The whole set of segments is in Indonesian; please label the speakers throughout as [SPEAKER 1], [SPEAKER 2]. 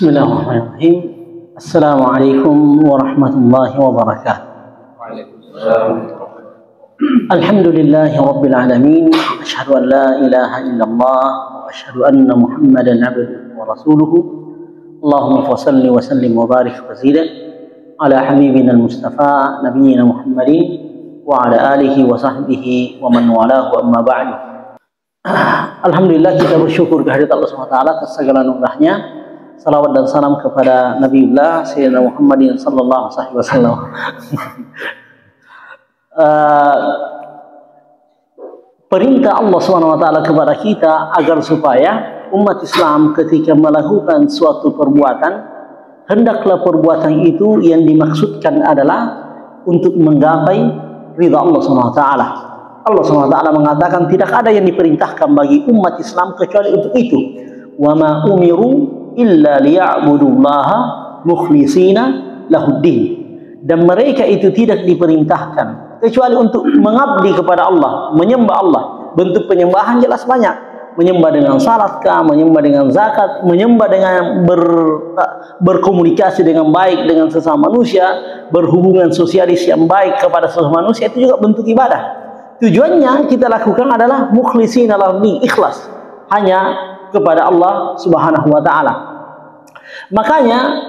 [SPEAKER 1] Bismillahirrahmanirrahim. Assalamualaikum warahmatullahi wabarakatuh. Alhamdulillahi rabbil alamin. Asyhadu an la ilaha illallah wa asyhadu anna Muhammadan abduhu wa rasuluhu. Allahumma salli wa sallim wa barik wa zid ala habibina al-mustafa nabiyyina Muhammadin wa ala alihi wa sahbihi wa man walahu, amma ba'du. Alhamdulillah, kita bersyukur kehadirat Allah SWT atas segala anugerahnya. Salawat dan salam kepada Nabiullah Sayyidina Muhammadin sallallahu alaihi wasallam. Perintah Allah SWT kepada kita agar supaya umat Islam ketika melakukan suatu perbuatan, hendaklah perbuatan itu yang dimaksudkan adalah untuk menggapai ridha Allah SWT. Allah SWT mengatakan tidak ada yang diperintahkan bagi umat Islam kecuali untuk itu. Wa ma umiru illa liya'budullaha mukhlishina lahuddin. Dan mereka itu tidak diperintahkan kecuali untuk mengabdi kepada Allah, menyembah Allah. Bentuk penyembahan jelas banyak. Menyembah dengan salatkah, menyembah dengan zakat, menyembah dengan berkomunikasi dengan baik dengan sesama manusia, berhubungan sosialis yang baik kepada sesama manusia, itu juga bentuk ibadah. Tujuannya kita lakukan adalah mukhlishina lahuddin, ikhlas hanya kepada Allah Subhanahu wa taala. Makanya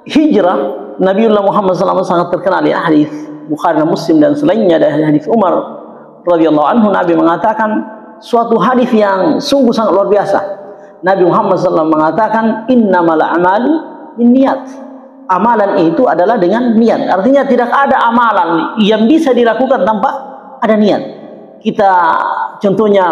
[SPEAKER 1] hijrah Nabiullah Muhammad SAW sangat terkenal ya, hadis Bukhari dan Muslim dan selainnya dari hadis Umar radhiyallahu anhu. Nabi mengatakan suatu hadis yang sungguh sangat luar biasa. Nabi Muhammad SAW mengatakan innamal a'malu binniyat. Amalan itu adalah dengan niat. Artinya tidak ada amalan yang bisa dilakukan tanpa ada niat. Kita contohnya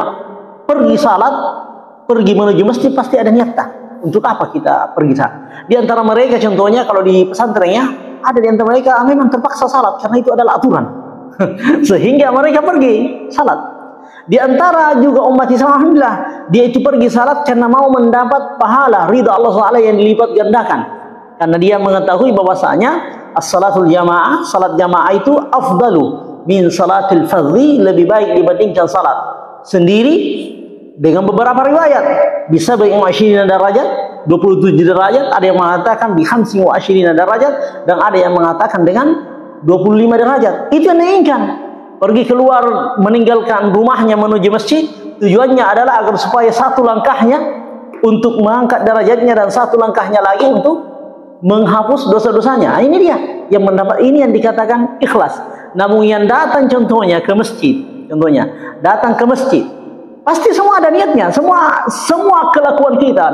[SPEAKER 1] pergi salat, pergi menuju masjid, pasti ada niat tak? Untuk apa kita pergi salat? Di antara mereka contohnya kalau di pesantrennya ada di antara mereka memang terpaksa salat karena itu adalah aturan. Sehingga mereka pergi salat. Di antara juga umat Islam, alhamdulillah, dia itu pergi salat karena mau mendapat pahala ridha Allah SWT yang dilipat gandakan. Karena dia mengetahui bahwasanya as-salatul jamaah, salat jamaah itu afdalu min salatil fardhi, lebih baik dibandingkan salat sendiri. Dengan beberapa riwayat bisa bi-20 derajat, 27 derajat, ada yang mengatakan bi-25 derajat, dan ada yang mengatakan dengan 25 derajat. Itu yang diinginkan. Pergi keluar meninggalkan rumahnya menuju masjid, tujuannya adalah agar supaya satu langkahnya untuk mengangkat derajatnya dan satu langkahnya lagi untuk menghapus dosa-dosanya. Ini dia yang mendapat, ini yang dikatakan ikhlas. Namun yang datang contohnya ke masjid, datang ke masjid, pasti semua ada niatnya, semua kelakuan kita,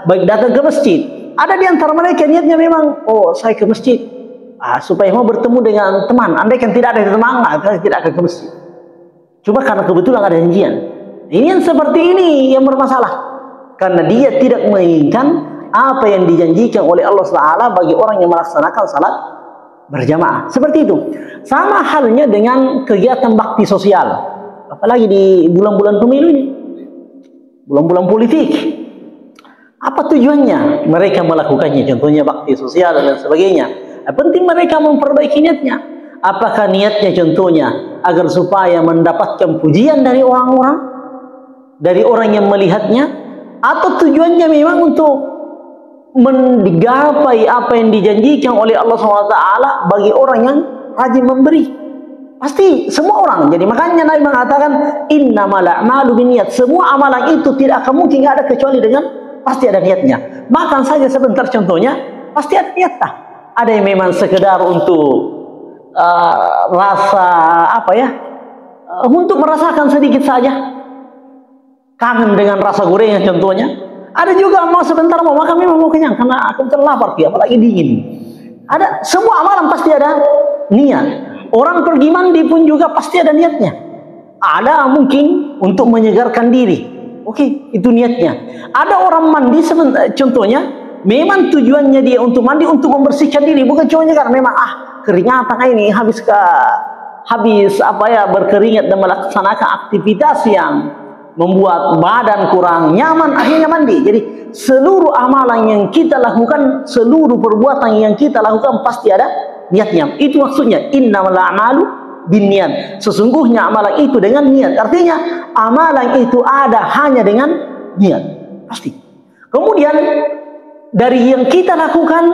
[SPEAKER 1] baik datang ke masjid, ada di antara mereka niatnya memang, oh saya ke masjid supaya mau bertemu dengan teman. Andai kan tidak ada teman, saya tidak akan ke masjid. Cuma karena kebetulan ada janjian. Ini yang seperti ini yang bermasalah, karena dia tidak menginginkan apa yang dijanjikan oleh Allah SWT bagi orang yang melaksanakan salat berjamaah. Seperti itu. Sama halnya dengan kegiatan bakti sosial. Apalagi di bulan-bulan pemilu ini, bulan-bulan politik. Apa tujuannya mereka melakukannya? Contohnya bakti sosial dan sebagainya. Penting mereka memperbaiki niatnya. Apakah niatnya contohnya agar supaya mendapatkan pujian dari orang-orang, dari orang yang melihatnya, atau tujuannya memang untuk menggapai apa yang dijanjikan oleh Allah SWT bagi orang yang rajin memberi? Pasti semua orang. Jadi makanya Nabi mengatakan innamal a'malu binniyat. Semua amalan itu tidak akan mungkin ada kecuali dengan pasti ada niatnya. Makan saja sebentar contohnya pasti ada niat tak? Ada yang memang sekedar untuk rasa apa ya? Untuk merasakan sedikit saja. Kangen dengan rasa gorengan contohnya. Ada juga mau sebentar mau makan memang mau kenyang karena aku lapar, apalagi dingin. Ada, semua amalan pasti ada niat. Orang pergi mandi pun juga pasti ada niatnya. Ada mungkin untuk menyegarkan diri. Oke, itu niatnya. Ada orang mandi contohnya memang tujuannya dia untuk mandi untuk membersihkan diri, bukan cuma karena memang keringatan ini habis apa ya, berkeringat dan melaksanakan aktivitas yang membuat badan kurang nyaman, akhirnya mandi. Jadi seluruh amalan yang kita lakukan, seluruh perbuatan yang kita lakukan pasti ada niatnya. Itu maksudnya innamal a'malu binniyat. Sesungguhnya amalan itu dengan niat. Artinya amalan itu ada hanya dengan niat. Pasti. Kemudian dari yang kita lakukan,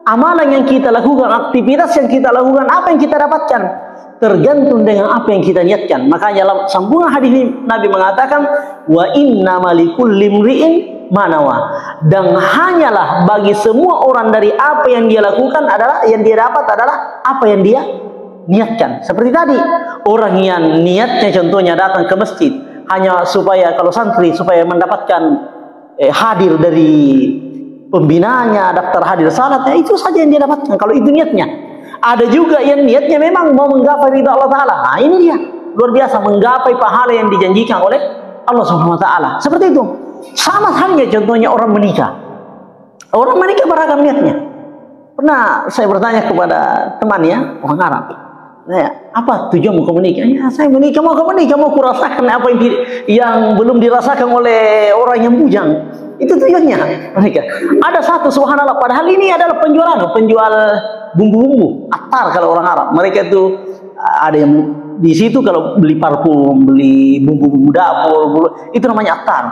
[SPEAKER 1] amalan yang kita lakukan, aktivitas yang kita lakukan, apa yang kita dapatkan tergantung dengan apa yang kita niatkan. Makanya dalam sambungan hadis ini Nabi mengatakan, wa inna malikulli imri'in manawa, dan hanyalah bagi semua orang dari apa yang dia lakukan adalah, yang dia dapat adalah apa yang dia niatkan. Seperti tadi, orang yang niatnya contohnya datang ke masjid hanya supaya, kalau santri, supaya mendapatkan hadir dari pembinanya, daftar hadir salatnya, itu saja yang dia dapatkan kalau itu niatnya. Ada juga yang niatnya memang mau menggapai ridha Allah Ta'ala. Nah ini dia, luar biasa, menggapai pahala yang dijanjikan oleh Allah Subhanahu Wa Ta'ala. Seperti itu. Sama halnya contohnya orang menikah. Orang menikah beragam niatnya. Pernah saya bertanya kepada teman ya, orang Arab, apa tujuanmu kau menikah? Ya, saya menikah, mau kurasakan apa yang belum dirasakan oleh orang yang bujang. Itu tujuannya menikah. Ada satu, subhanallah, padahal ini adalah penjual bumbu-bumbu, atar kalau orang Arab. Mereka itu ada yang di situ kalau beli parfum, beli bumbu-bumbu dapur, itu namanya atar.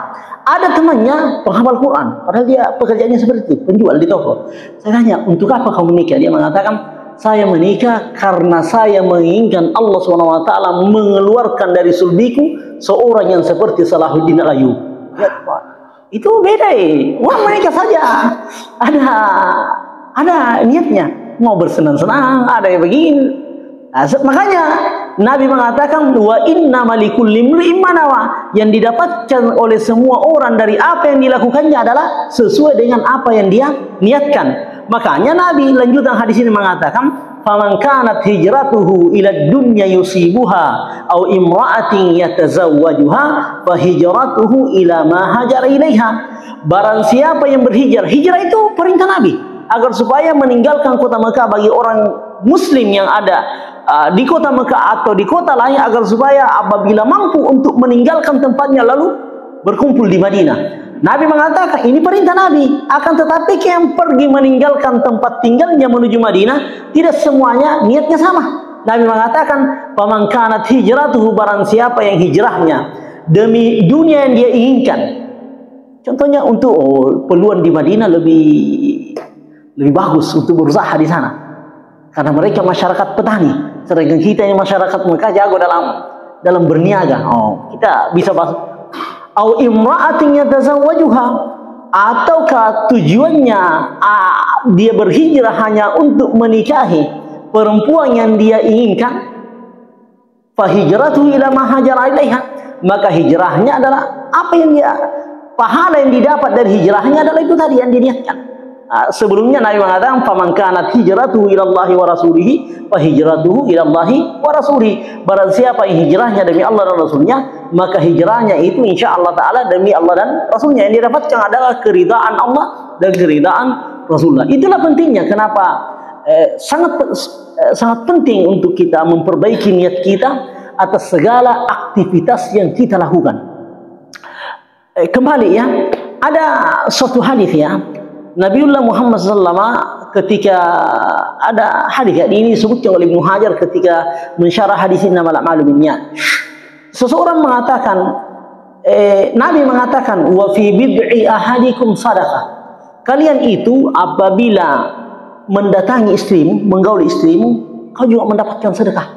[SPEAKER 1] Ada temannya penghafal Quran, padahal dia pekerjaannya seperti itu, penjual di toko. Saya tanya, untuk apa kau menikah? Dia mengatakan, saya menikah karena saya menginginkan Allah SWT mengeluarkan dari sulbiku seorang yang seperti Salahuddin Al-Ayyubi. Ya, itu beda. Orang menikah saja ada niatnya, mau bersenang-senang, ada yang begini. Nah, makanya Nabi mengatakan, wa inna malikulli imri'in manawa, yang didapatkan oleh semua orang dari apa yang dilakukannya adalah sesuai dengan apa yang dia niatkan. Makanya Nabi lanjutan hadis ini mengatakan, faman kanat hijratuhu ila dunya yusibuha au imra'atin yatazawwajuha fa hijratuhu ila ma hajara ilaiha. Barang siapa yang berhijrah, hijrah itu perintah Nabi agar supaya meninggalkan kota Mekah bagi orang muslim yang ada di kota Mekah atau di kota lain, agar supaya apabila mampu untuk meninggalkan tempatnya lalu berkumpul di Madinah. Nabi mengatakan ini perintah Nabi. Akan tetapi yang pergi meninggalkan tempat tinggalnya menuju Madinah, tidak semuanya niatnya sama. Nabi mengatakan, faman kanat hijratuhu, barang siapa yang hijrahnya demi dunia yang dia inginkan. Contohnya untuk peluang di Madinah lebih bagus untuk berusaha di sana, karena mereka masyarakat petani. Sedangkan kita yang masyarakat Mekah jago dalam berniaga. Kita bisa masuk. Au imra'atin yatazawwajuha, ataukah tujuannya dia berhijrah hanya untuk menikahi perempuan yang dia inginkan, fa hijratuhu ila ma hajara ilaiha, maka hijrahnya adalah apa yang dia, pahala yang didapat dari hijrahnya adalah itu tadi yang diniatkan. Sebelumnya Nabi mengatakan, faman kanat hijratuhu ila Allahi wa rasulihi fa hijratuhu ila Allahi wa rasulihi. Barang siapa yang hijrahnya demi Allah dan Rasulnya, maka hijrahnya itu insyaallah taala demi Allah dan Rasulnya. Yang didapatkan adalah keridaan Allah dan keridaan Rasulullah. Itulah pentingnya kenapa sangat penting untuk kita memperbaiki niat kita atas segala aktivitas yang kita lakukan. Kembali ya, ada suatu hadis ya, Nabiullah Muhammad SAW ketika ada hadis ini disebutkan oleh Ibnu Hajar ketika mensyarah hadis innamal a'malu binniyat. Seseorang mengatakan, Nabi mengatakan, wa fi bid'i ahadikum sadaqah. Kalian itu apabila mendatangi istrimu, menggauli istrimu, kau juga mendapatkan sedekah.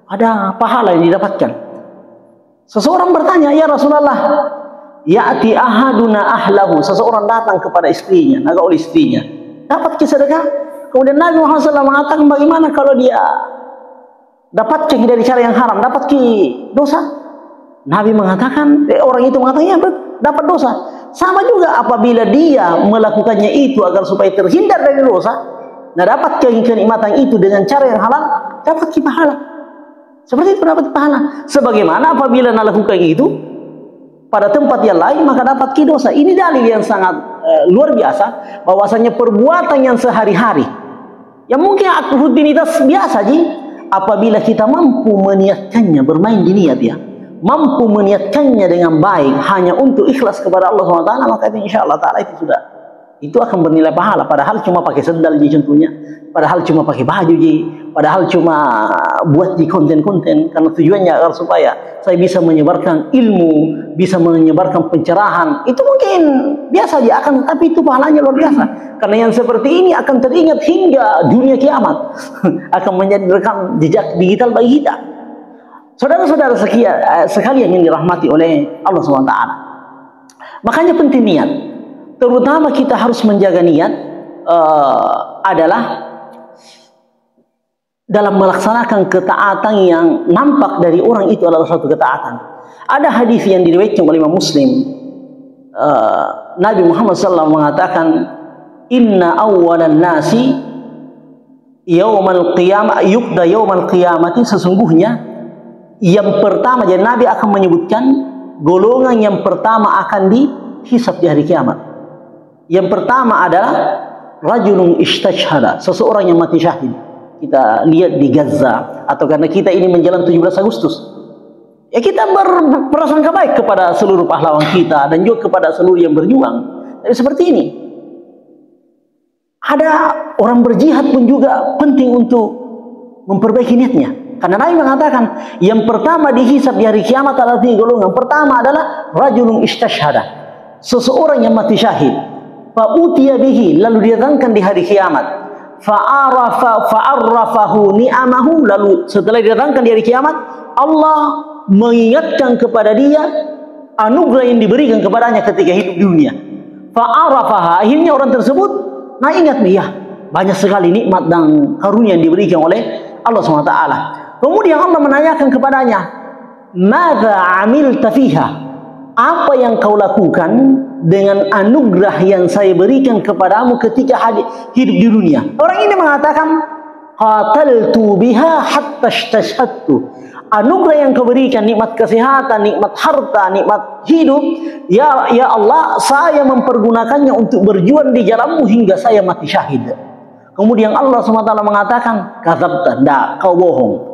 [SPEAKER 1] Ada pahala yang didapatkan. Seseorang bertanya, ya Rasulullah, ya'ti ahaduna ahlahu, seseorang datang kepada istrinya, nagauli istrinya, dapat sedekah. Kemudian Nabi Muhammad SAW mengatakan, bagaimana kalau dia dapat dari cara yang haram, dapat dosa? Nabi mengatakan, orang itu mengatakan, ya dapat dosa. Sama juga apabila dia melakukannya itu agar supaya terhindar dari dosa, nah dapat kenikmatan itu dengan cara yang halal, dapat pahala. Seperti itu dapat pahala. Sebagaimana apabila melakukan itu pada tempat yang lain, maka dapat dosa. Ini dalil yang sangat luar biasa, bahwasanya perbuatan yang sehari-hari, yang mungkin rutinitas biasa apabila kita mampu meniatkannya, bermain di niat ya, mampu meniatkannya dengan baik hanya untuk ikhlas kepada Allah SWT, maka insyaallah taala itu sudah itu akan bernilai pahala. Padahal cuma pakai sendal je contohnya, padahal cuma pakai baju je, padahal cuma buat di konten-konten, karena tujuannya agar supaya saya bisa menyebarkan ilmu, bisa menyebarkan pencerahan. Itu mungkin biasa dia akan, tapi itu pahalanya luar biasa. Karena yang seperti ini akan teringat hingga dunia kiamat. Akan menjadi rekam jejak digital bagi kita. Saudara-saudara sekalian yang dirahmati oleh Allah SWT. Makanya penting niat. Terutama kita harus menjaga niat adalah dalam melaksanakan ketaatan yang nampak dari orang itu adalah suatu ketaatan. Ada hadis yang diriwayatkan oleh Imam Muslim. Nabi Muhammad SAW mengatakan, Inna awwalan nasi yaumal qiyamah yubda yaumal qiyamati, sesungguhnya yang pertama, jadi Nabi akan menyebutkan golongan yang pertama akan dihisab di hari kiamat. Yang pertama adalah rajulun istashhada, seseorang yang mati syahid. Kita lihat di Gaza, atau karena kita ini menjelang 17 Agustus. Ya, kita berprasangka baik kepada seluruh pahlawan kita dan juga kepada seluruh yang berjuang. Tapi seperti ini, ada orang berjihad pun juga penting untuk memperbaiki niatnya. Karena Nabi mengatakan yang pertama dihisab di hari kiamat adalah 3 golongan. Pertama adalah rajulun istashhada, seseorang yang mati syahid. Fa'utiya bihi, lalu didatangkan di hari kiamat. Fa'arrafahu ni'amahu, lalu setelah didatangkan di hari kiamat, Allah mengingatkan kepada dia anugerah yang diberikan kepadanya ketika hidup di dunia. Fa'arrafaha, akhirnya orang tersebut ingat nih, ya, banyak sekali nikmat dan karunia yang diberikan oleh Allah SWT. Kemudian Allah menanyakan kepadanya, "Madza 'amilta fiha?" Apa yang kau lakukan dengan anugerah yang saya berikan kepadamu ketika hidup di dunia? Orang ini mengatakan, qataltu biha hatta istashhadtu. Anugerah yang kau berikan, nikmat kesehatan, nikmat harta, nikmat hidup, ya Allah, saya mempergunakannya untuk berjuang di jalanmu hingga saya mati syahid. Kemudian Allah SWT mengatakan, kadzabta, enggak, kau bohong.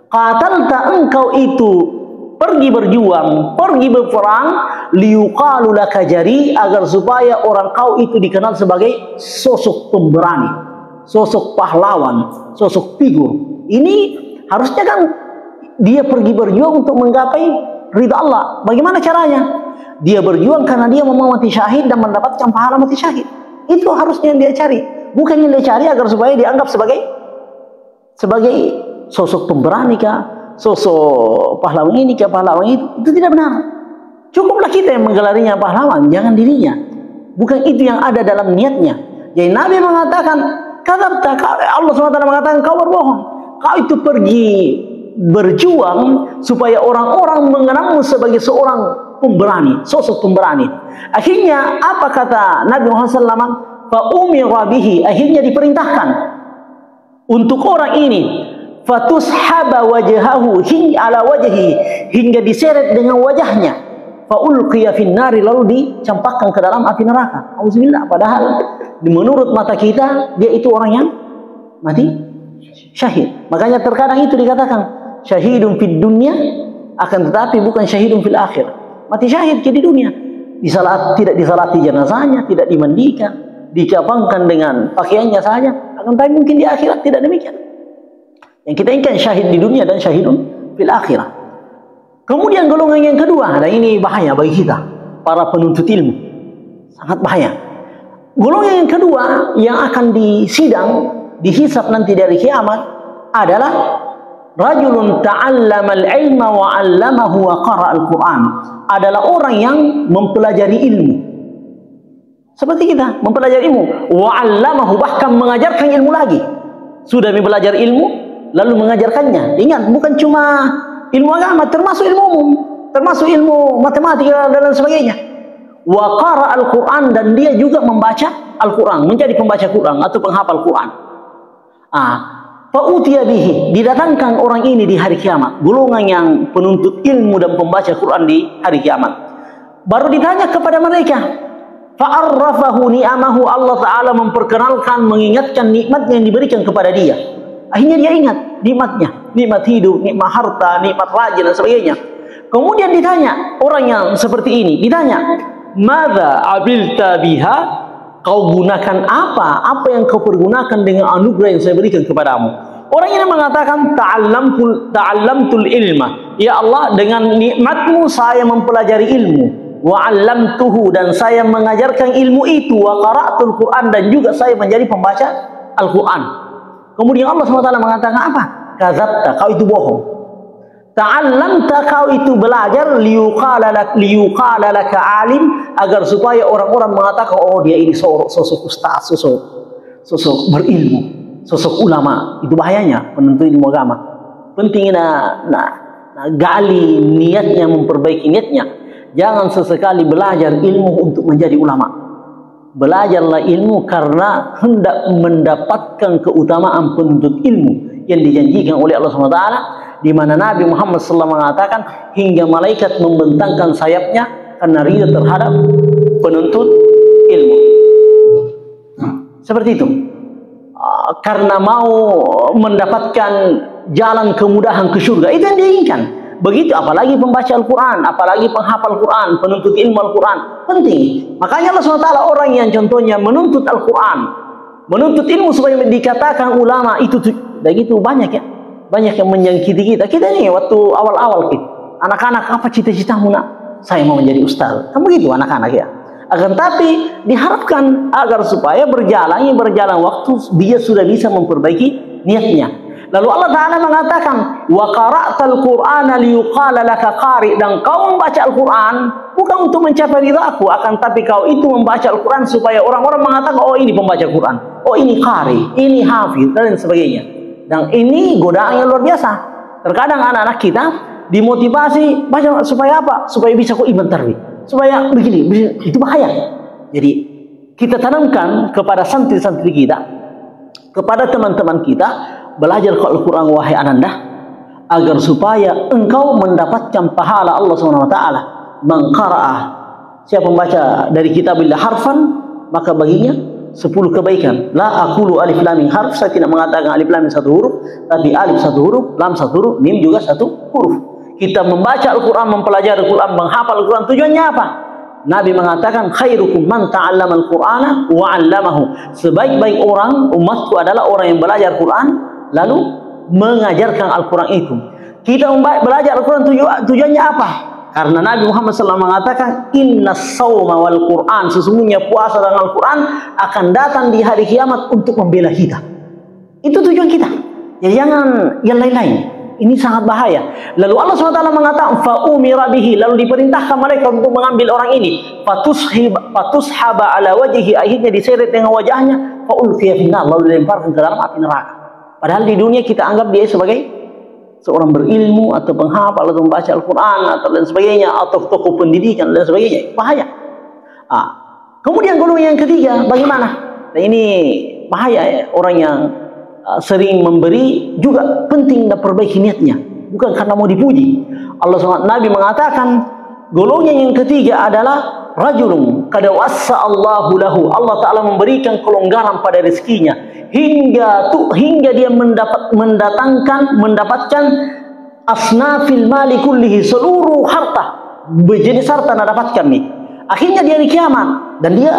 [SPEAKER 1] Qatalta, engkau itu pergi berjuang, pergi berperang, liyuqalu laka jari, agar supaya orang kau itu dikenal sebagai sosok pemberani, sosok pahlawan, sosok figur. Ini harusnya kan dia pergi berjuang untuk menggapai ridha Allah. Bagaimana caranya? Dia berjuang karena dia mau mati syahid dan mendapatkan pahala mati syahid. Itu harusnya yang dia cari. Bukan yang dia cari agar supaya dianggap sebagai sosok pemberani kah, sosok pahlawan ini ke pahlawan itu tidak benar. Cukuplah kita yang menggelarinya pahlawan, jangan dirinya. Bukan itu yang ada dalam niatnya. Jadi Nabi mengatakan, kadzabta, Allah SWT mengatakan kau berbohong. Kau itu pergi berjuang supaya orang-orang mengenalmu sebagai seorang pemberani, sosok pemberani. Akhirnya apa kata Nabi Muhammad SAW? Fa umira bihi, akhirnya diperintahkan untuk orang ini, fatushaba wajhahu ala wajhi, hingga diseret dengan wajahnya, faulqiya finnari, lalu dicampakkan ke dalam api neraka. Auzubillah. Padahal menurut mata kita dia itu orang yang mati syahid. Makanya terkadang itu dikatakan syahidun fid dunya, akan tetapi bukan syahidun fil akhir. Mati syahid di dunia, tidak disalati jenazahnya, tidak dimandikan, dicapangkan dengan pakaiannya saja. Akan tetapi mungkin di akhirat tidak demikian. Yang kita inginkan syahid di dunia dan syahidun fil akhirah. Kemudian golongan yang kedua, dan ini bahaya bagi kita para penuntut ilmu, sangat bahaya. Golongan yang kedua yang akan disidang, dihisab nanti dari kiamat adalah rajulun ta'allama al-ilma wa 'allamahu wa qara'a al-Qur'an. Adalah orang yang mempelajari ilmu. Seperti kita mempelajari ilmu, wa 'allamahu, bahkan mengajarkan ilmu lagi. Sudah belajar ilmu lalu mengajarkannya. Ingat, bukan cuma ilmu agama, termasuk ilmu umum, termasuk ilmu matematika dan sebagainya. Wa qara al-Quran, dan dia juga membaca Al-Quran, menjadi pembaca Quran atau penghafal Quran. Fa'utiya bihi, didatangkan orang ini di hari kiamat, golongan yang penuntut ilmu dan pembaca Quran di hari kiamat. Baru ditanya kepada mereka, fa'arrafahu ni'amahu, Allah Ta'ala memperkenalkan, mengingatkan nikmat yang diberikan kepada dia. Akhirnya dia ingat nikmatnya, nikmat hidup, nikmat harta, nikmat raja dan sebagainya. Kemudian ditanya orang yang seperti ini, ditanya, "Madza 'amilta biha?" Kau gunakan apa? Apa yang kau pergunakan dengan anugerah yang saya berikan kepadamu? Orang ini mengatakan ta'allamtul ilma. Ya Allah, dengan nikmatmu saya mempelajari ilmu. Wa 'allamtuhu, dan saya mengajarkan ilmu itu. Wa qara'tul Qur'an, dan juga saya menjadi pembaca Al-Qur'an. Kemudian Allah SWT mengatakan apa? Kadzabta, kau itu bohong. Ta'allamta, kau itu belajar liyuqala laka alim, agar supaya orang-orang mengatakan, oh dia ini sosok ustaz, sosok berilmu, sosok ulama. Itu bahayanya penuntut ilmu agama. Penting gali niatnya, memperbaiki niatnya. Jangan sesekali belajar ilmu untuk menjadi ulama. Belajarlah ilmu karena hendak mendapatkan keutamaan penuntut ilmu yang dijanjikan oleh Allah SWT, di mana Nabi Muhammad SAW mengatakan hingga malaikat membentangkan sayapnya karena ridha terhadap penuntut ilmu. Seperti itu. Karena mau mendapatkan jalan kemudahan ke surga, itu yang diinginkan. Begitu apalagi pembaca Al-Quran, apalagi penghafal Quran, penuntut ilmu Al-Quran, penting. Makanya Allah SWT orang yang contohnya menuntut Al-Quran, menuntut ilmu supaya dikatakan ulama, itu begitu banyak ya. Banyak yang menyakiti kita. Kita ini waktu awal-awal kita, anak-anak, apa cita-citamu nak? Saya mau menjadi ustaz. Kan begitu anak-anak ya. Akan tapi diharapkan agar supaya berjalan waktu, dia sudah bisa memperbaiki niatnya. Lalu Allah Ta'ala mengatakan, wa qara'tal Qur'ana liyuqala laka qari, dan kau membaca Al-Quran bukan untuk mencapai ridha aku, akan tapi kau itu membaca Al-Quran supaya orang-orang mengatakan, oh ini pembaca Quran, oh ini qari, ini hafiz, dan sebagainya. Dan ini godaan yang luar biasa. Terkadang anak-anak kita dimotivasi baca supaya apa? Supaya bisa kok iman tarwih, supaya begini, itu bahaya. Jadi kita tanamkan kepada santri-santri kita, kepada teman-teman kita, belajar Al-Quran wahai ananda, agar supaya engkau mendapatkan pahala Allah SWT. Man qara'ah, siapa membaca dari kitabillah harfan, maka baginya 10 kebaikan. La aqulu alif lam mim harf, saya tidak mengatakan alif lam mim satu huruf, tapi alif satu huruf, lam satu huruf, mim juga satu huruf. Kita membaca Al-Quran, mempelajari Al-Quran, menghafal Al-Quran, tujuannya apa? Nabi mengatakan khairukum man ta'allama al-Qur'ana wa 'allamahu. Sebaik-baik orang umatku adalah orang yang belajar Quran lalu mengajarkan Al-Quran itu. Kita belajar Al-Quran tujuannya apa? Karena Nabi Muhammad SAW mengatakan innas sawma wal Quran, sesungguhnya puasa dan Al-Quran akan datang di hari kiamat untuk membela kita. Itu tujuan kita. Jadi jangan yang lain-lain. Ini sangat bahaya. Lalu Allah SWT mengatakan fa'umira bihi, lalu diperintahkan mereka untuk mengambil orang ini, fatushaba ala wajhihi, akhirnya diseret dengan wajahnya, fa'ulfiya finnar, lalu dilemparkan ke dalam api neraka. Padahal di dunia kita anggap dia sebagai seorang berilmu atau penghafal atau membaca Al-Quran atau dan sebagainya, atau tokoh pendidikan dan sebagainya. Bahaya. Kemudian golongan yang ketiga, bagaimana? Nah, ini bahaya ya. Orang yang sering memberi juga penting dan perbaiki niatnya, bukan karena mau dipuji. Allah SWT, Nabi mengatakan golongan yang ketiga adalah rajulun qad wassa Allahu lahu, Allah Ta'ala memberikan kelonggaran pada rezekinya hingga dia mendapatkan asnafil mali kullihi, seluruh harta jenis harta dia dapatkan nih. Akhirnya di hari kiamat, dan dia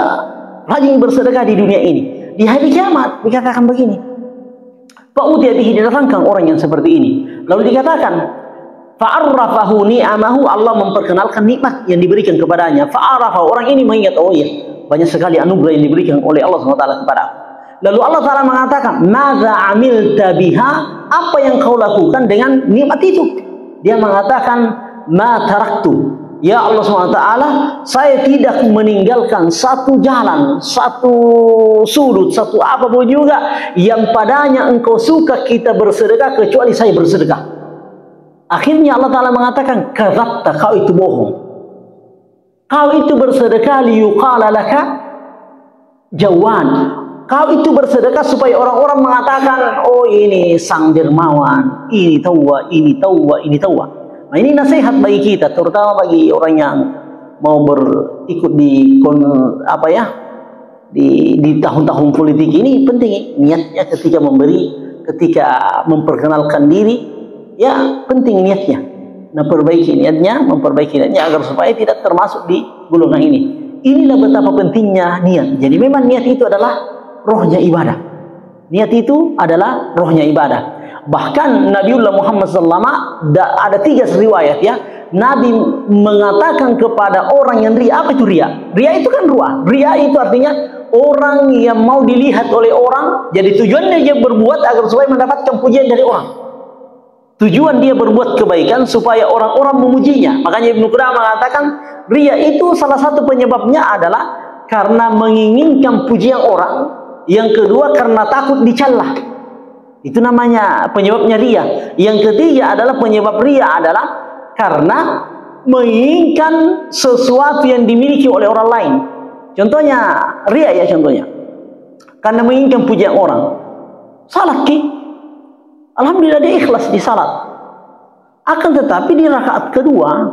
[SPEAKER 1] rajin bersedekah di dunia ini, di hari kiamat dikatakan begini, fa'utiya bihi, didatangkan orang yang seperti ini, lalu dikatakan fa'arrafahu ni'amahu, Allah memperkenalkan nikmat yang diberikan kepadanya. Fa'arafa, orang ini mengingat, oh iya, banyak sekali anugerah yang diberikan oleh Allah SWT kepada aku. Lalu Allah Ta'ala mengatakan, madza amilta biha, apa yang kau lakukan dengan nikmat itu? Dia mengatakan, ma taraktu, ya Allah SWT, saya tidak meninggalkan satu jalan, satu sudut, satu apapun juga yang padanya engkau suka kita bersedekah, kecuali saya bersedekah. Akhirnya Allah Ta'ala mengatakan, kadzabta, kau itu bohong. Kau itu bersedekah liyuqala laka jawan. Kau itu bersedekah supaya orang-orang mengatakan, oh ini sang dermawan, ini tawwa, ini tawwa, ini tawwa. Nah, ini nasihat bagi kita, terutama bagi orang yang mau berikut di tahun-tahun politik ini. Penting niatnya ketika memberi, ketika memperkenalkan diri, ya penting niatnya. Nah, memperbaiki niatnya agar supaya tidak termasuk di golongan ini. Inilah betapa pentingnya niat. Jadi memang niat itu adalah rohnya ibadah. Niat itu adalah rohnya ibadah. Bahkan Nabiullah Muhammad SAW ada 3 riwayat ya. Nabi mengatakan kepada orang yang ria, apa itu ria? Ria itu kan ria itu artinya orang yang mau dilihat oleh orang. Jadi tujuannya dia berbuat agar supaya mendapatkan pujian dari orang. Tujuan dia berbuat kebaikan supaya orang-orang memujinya. Makanya Ibnu Qudamah mengatakan ria itu salah satu penyebabnya adalah karena menginginkan pujian orang. Yang kedua karena takut dicela. Itu namanya penyebabnya ria. Yang ketiga adalah penyebab ria adalah karena menginginkan sesuatu yang dimiliki oleh orang lain. Contohnya ria ya contohnya. Karena menginginkan pujian orang. Salat ki. Alhamdulillah dia ikhlas di salat. Akan tetapi di rakaat kedua,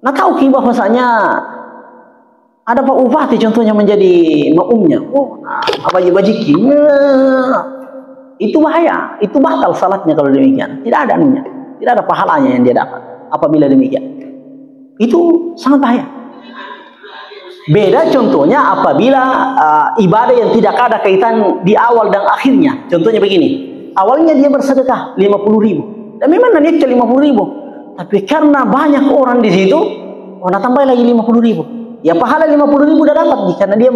[SPEAKER 1] nah tahu ki bahwasanya ada Pak Bupati contohnya menjadi makmumnya. Oh, baji-bajiki. Itu bahaya, itu batal salatnya kalau demikian. Tidak ada anunya, tidak ada pahalanya yang dia dapat apabila demikian. Itu sangat bahaya. Beda contohnya apabila ibadah yang tidak ada kaitan di awal dan akhirnya. Contohnya begini. Awalnya dia bersedekah 50.000 dan memang niatnya 50.000, tapi karena banyak orang di situ, tambah lagi 50.000. Ya pahala 50.000 sudah dapat karena dia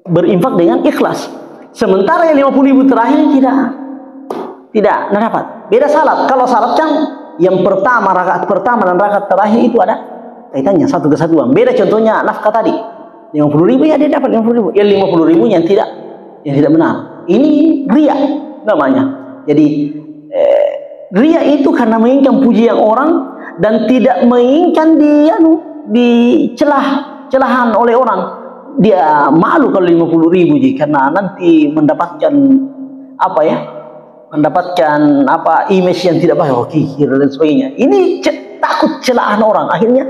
[SPEAKER 1] berinfak dengan ikhlas. Sementara yang 50.000 terakhir tidak dapat. Beda salat. Kalau salat kan yang pertama, rakaat pertama dan rakaat terakhir itu ada kaitannya satu kesatuan. Beda contohnya nafkah tadi. 50.000 ya dia dapat 50.000. Yang 50.000 yang tidak benar. Ini ria namanya. Jadi ria itu karena menginginkan pujian orang dan tidak menginginkan dicelahan oleh orang. Dia malu kalau 50.000 karena nanti mendapatkan image yang tidak baik, kikir dan sebagainya. Ini takut celahan orang, akhirnya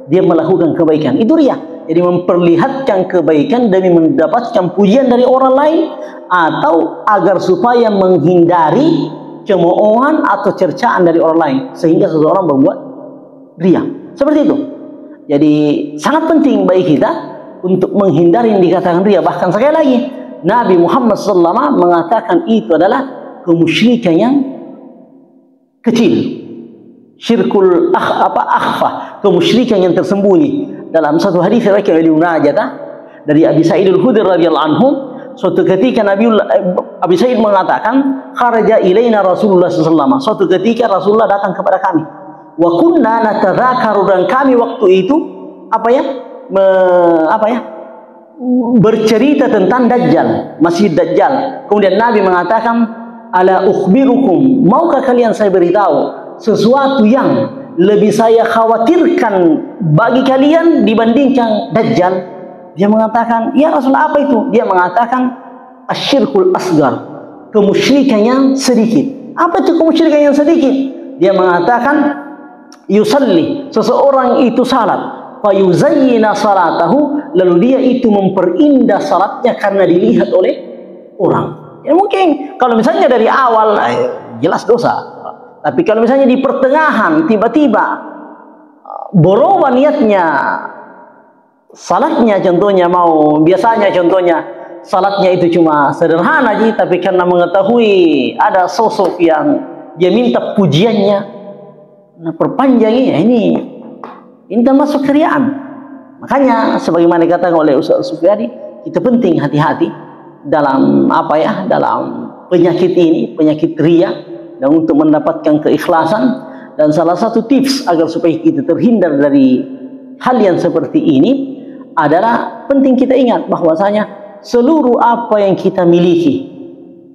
[SPEAKER 1] dia melakukan kebaikan. Itu ria. Jadi memperlihatkan kebaikan demi mendapatkan pujian dari orang lain atau agar supaya menghindari cemoohan atau cercaan dari orang lain sehingga seseorang berbuat ria. Seperti itu. Jadi sangat penting bagi kita untuk menghindari yang dikatakan ria. Bahkan sekali lagi Nabi Muhammad SAW mengatakan itu adalah kemusyrikan yang kecil. Syirkul akhfa, kemusyrikan yang tersembunyi. Dalam satu hadis riwayat Ibnu Majah dari Abi Sa'id Al-Khudri radhiyallahu anhu, suatu ketika Abi Sa'id mengatakan, kharaja ilaina Rasulullah sallallahu alaihi wasallam. Suatu ketika Rasulullah datang kepada kami. Wa kunna natadzakaru, dan kami waktu itu bercerita tentang Dajjal, Masih Dajjal. Kemudian Nabi mengatakan, ala ukhbirukum, maukah kalian saya beritahu sesuatu yang lebih saya khawatirkan bagi kalian dibandingkan Dajjal? Dia mengatakan, ya Rasulullah, apa itu? Dia mengatakan asyirkul asgar, kemusyrikan yang sedikit. Apa itu kemusyrikan yang sedikit? Dia mengatakan yusalli, seseorang itu salat, fayuzayyina salatahu, lalu dia itu memperindah salatnya karena dilihat oleh orang. Ya mungkin kalau misalnya dari awal jelas dosa. Tapi kalau misalnya di pertengahan tiba-tiba berubah niatnya, salatnya contohnya biasanya contohnya salatnya itu cuma sederhana aja, tapi karena mengetahui ada sosok yang dia minta pujiannya, perpanjangnya, ini termasuk keriaan. Makanya sebagaimana dikatakan oleh Ustaz Sufyadi, kita penting hati-hati dalam dalam penyakit ini, penyakit ria, dan untuk mendapatkan keikhlasan. Dan salah satu tips agar supaya kita terhindar dari hal yang seperti ini adalah penting kita ingat bahwasanya seluruh apa yang kita miliki,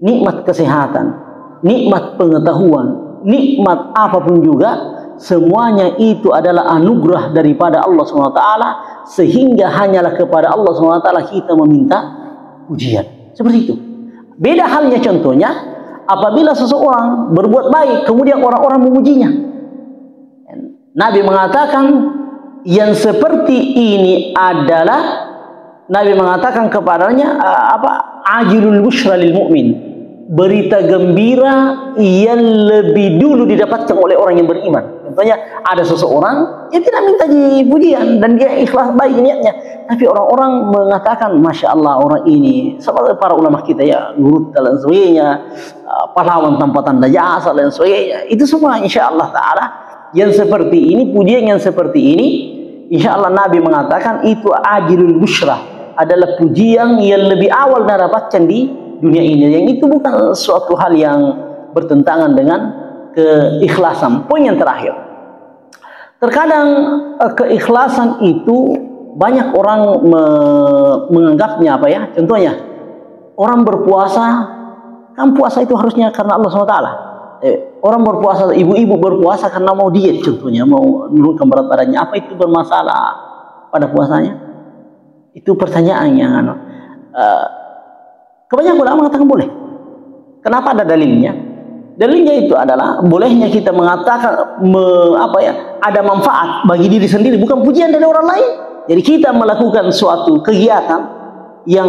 [SPEAKER 1] nikmat kesehatan, nikmat pengetahuan, nikmat apapun juga, semuanya itu adalah anugerah daripada Allah SWT, sehingga hanyalah kepada Allah SWT kita meminta pujian. Seperti itu. Beda halnya contohnya apabila seseorang berbuat baik kemudian orang-orang memujinya. Nabi mengatakan yang seperti ini adalah, Nabi mengatakan kepadanya ajilul busyra lil mu'min, berita gembira yang lebih dulu didapatkan oleh orang yang beriman. Contohnya ada seseorang yang tidak minta pujian dan dia ikhlas baik niatnya, tapi orang-orang mengatakan masya Allah orang ini, seperti para ulama kita ya, guru dan sebagainya, pahlawan tanpa tanda jasa dan sebagainya. Itu semua insya Allah Taala yang seperti ini, pujian yang seperti ini, insya Allah Nabi mengatakan itu ajilul busyrah, adalah pujian yang lebih awal dapatkan di dunia ini. Yang itu bukan suatu hal yang bertentangan dengan keikhlasan. Poin yang terakhir, terkadang keikhlasan itu banyak orang menganggapnya apa ya? Contohnya orang berpuasa, kan puasa itu harusnya karena Allah SWT. Orang berpuasa, ibu-ibu berpuasa karena mau diet, contohnya mau menurunkan berat badannya. Apa itu bermasalah pada puasanya? Itu pertanyaan yang kebanyakan ulama mengatakan boleh. Kenapa? Ada dalilnya. Dalilnya itu adalah bolehnya kita mengatakan ada manfaat bagi diri sendiri, bukan pujian dari orang lain. Jadi kita melakukan suatu kegiatan yang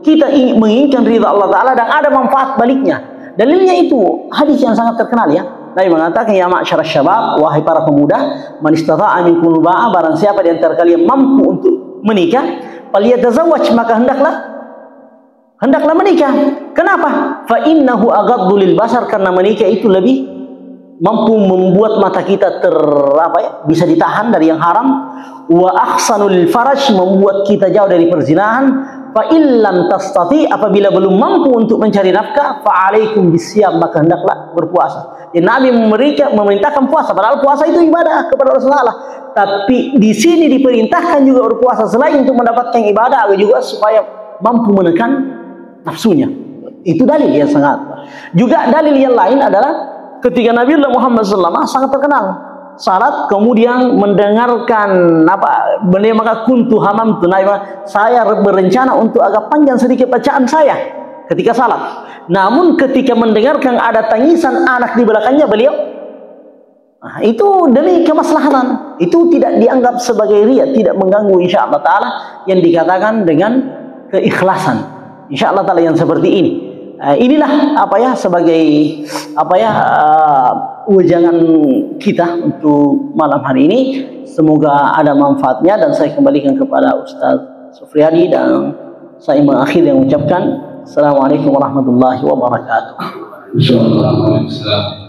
[SPEAKER 1] kita menginginkan ridha Allah Ta'ala dan ada manfaat baliknya. Dalilnya itu hadis yang sangat terkenal ya. Nabi mengatakan, ya ma'syarasy syabab, wahai para pemuda, man istata'a minkumul ba'a, barang siapa di antara kalian mampu untuk menikah, falyatazawwaj, maka hendaklah menikah. Kenapa? Fa innahu aghaddu lil basar, karena menikah itu lebih mampu membuat mata kita bisa ditahan dari yang haram, wa ahsanu lil faraj, membuat kita jauh dari perzinahan. Fa illam tastati, apabila belum mampu untuk mencari nafkah, fa alaikum bisyam, maka hendaklah berpuasa. Jadi Nabi memerintahkan puasa, padahal puasa itu ibadah kepada Allah Subhanahu. Tapi di sini diperintahkan juga berpuasa selain untuk mendapatkan ibadah, agar juga supaya mampu menekan nafsunya. Itu dalil yang sangat. Juga dalil yang lain adalah ketika Nabi Muhammad SAW sangat terkenal salat, kemudian mendengarkan maka kuntu hamamtu, saya berencana untuk agak panjang sedikit bacaan saya ketika salat. Namun ketika mendengarkan ada tangisan anak di belakangnya beliau, itu demi kemaslahatan, itu tidak dianggap sebagai riya, tidak mengganggu insya Allah Ta'ala yang dikatakan dengan keikhlasan. Insya Allah Ta'ala yang seperti ini. Inilah sebagai ujangan kita untuk malam hari ini. Semoga ada manfaatnya, dan saya kembalikan kepada Ustaz Sufriadi dan saya mengakhiri yang mengucapkan Assalamualaikum warahmatullahi wabarakatuh.
[SPEAKER 2] Insyaallah.